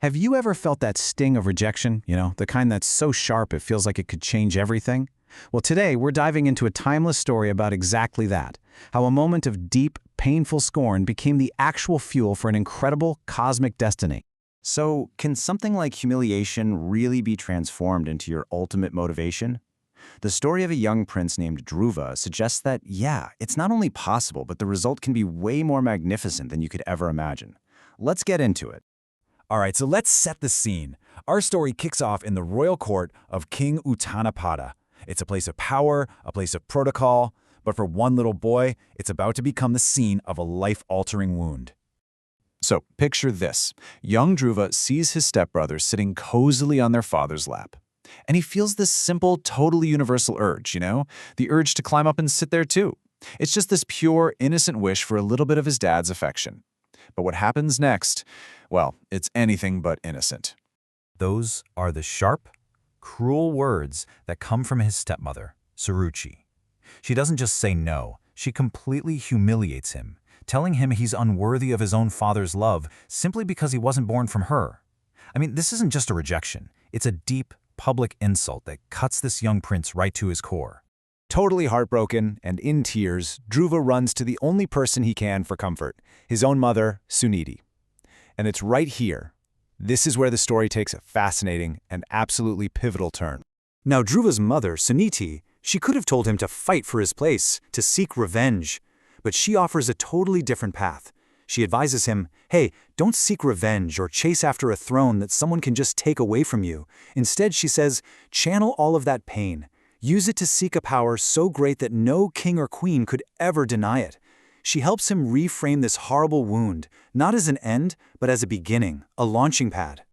Have you ever felt that sting of rejection? The kind that's so sharp it feels like it could change everything? Well, today we're diving into a timeless story about exactly that. How a moment of deep, painful scorn became the actual fuel for an incredible cosmic destiny. So, can something like humiliation really be transformed into your ultimate motivation? The story of a young prince named Dhruva suggests that, yeah, it's not only possible, but the result can be way more magnificent than you could ever imagine. Let's get into it. All right, so let's set the scene. Our story kicks off in the royal court of King Uttanapada. It's a place of power, a place of protocol, but for one little boy, it's about to become the scene of a life-altering wound. So, picture this. Young Dhruva sees his stepbrothers sitting cozily on their father's lap. And he feels this simple, totally universal urge, the urge to climb up and sit there too. It's just this pure, innocent wish for a little bit of his dad's affection. But what happens next? Well, it's anything but innocent. Those are the sharp, cruel words that come from his stepmother, Suruchi. She doesn't just say no, she completely humiliates him, telling him he's unworthy of his own father's love simply because he wasn't born from her. I mean, this isn't just a rejection, it's a deep, public insult that cuts this young prince right to his core. Totally heartbroken and in tears, Dhruva runs to the only person he can for comfort, his own mother, Suniti. And it's right here. This is where the story takes a fascinating and absolutely pivotal turn. Now Dhruva's mother, Suniti, she could have told him to fight for his place, to seek revenge. But she offers a totally different path. She advises him, hey, don't seek revenge or chase after a throne that someone can just take away from you. Instead, she says, channel all of that pain. Use it to seek a power so great that no king or queen could ever deny it. She helps him reframe this horrible wound, not as an end, but as a beginning, a launching pad.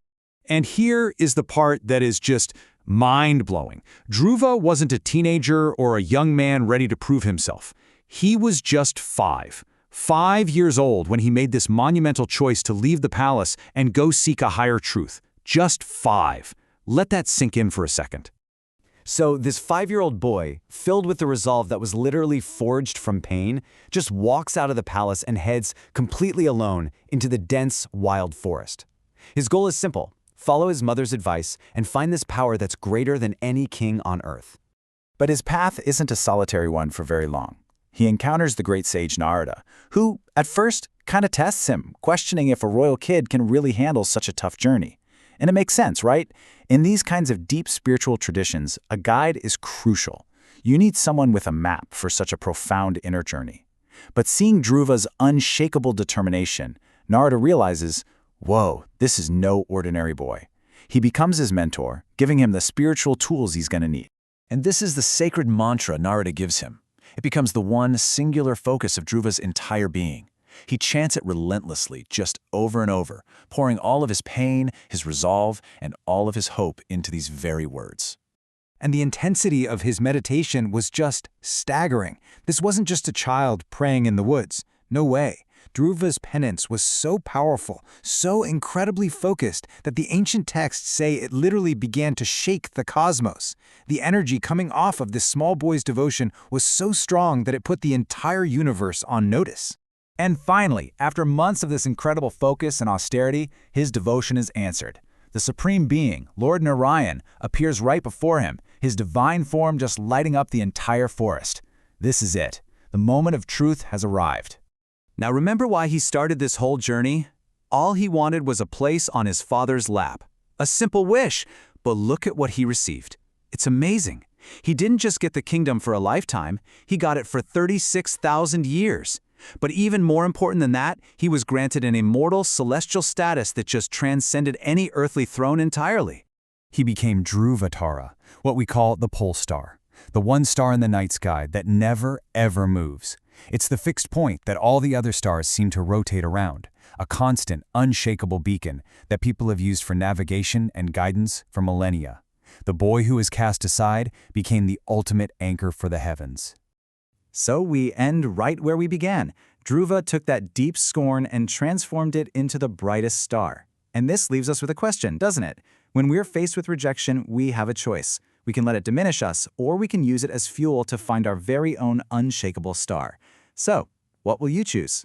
And here is the part that is just mind-blowing. Dhruva wasn't a teenager or a young man ready to prove himself. He was just 5 years old when he made this monumental choice to leave the palace and go seek a higher truth. Just 5. Let that sink in for a second. So this 5-year-old boy, filled with the resolve that was literally forged from pain, just walks out of the palace and heads completely alone into the dense, wild forest. His goal is simple: follow his mother's advice and find this power that's greater than any king on earth. But his path isn't a solitary one for very long. He encounters the great sage Narada, who, at first, kind of tests him, questioning if a royal kid can really handle such a tough journey. And it makes sense, right? In these kinds of deep spiritual traditions, a guide is crucial. You need someone with a map for such a profound inner journey. But seeing Dhruva's unshakable determination, Narada realizes, whoa, this is no ordinary boy. He becomes his mentor, giving him the spiritual tools he's going to need. And this is the sacred mantra Narada gives him. It becomes the one singular focus of Dhruva's entire being. He chants it relentlessly, just over and over, pouring all of his pain, his resolve, and all of his hope into these very words. And the intensity of his meditation was just staggering. This wasn't just a child praying in the woods. No way. Dhruva's penance was so powerful, so incredibly focused, that the ancient texts say it literally began to shake the cosmos. The energy coming off of this small boy's devotion was so strong that it put the entire universe on notice. And finally, after months of this incredible focus and austerity, his devotion is answered. The Supreme Being, Lord Narayan, appears right before him, his divine form just lighting up the entire forest. This is it. The moment of truth has arrived. Now remember why he started this whole journey? All he wanted was a place on his father's lap. A simple wish, but look at what he received. It's amazing. He didn't just get the kingdom for a lifetime, he got it for 36,000 years. But even more important than that, he was granted an immortal celestial status that just transcended any earthly throne entirely. He became Dhruvatara, what we call the pole star, the one star in the night sky that never, ever moves. It's the fixed point that all the other stars seem to rotate around, a constant, unshakable beacon that people have used for navigation and guidance for millennia. The boy who was cast aside became the ultimate anchor for the heavens. So we end right where we began. Dhruva took that deep scorn and transformed it into the brightest star. And this leaves us with a question, doesn't it? When we're faced with rejection, we have a choice. We can let it diminish us, or we can use it as fuel to find our very own unshakable star. So, what will you choose?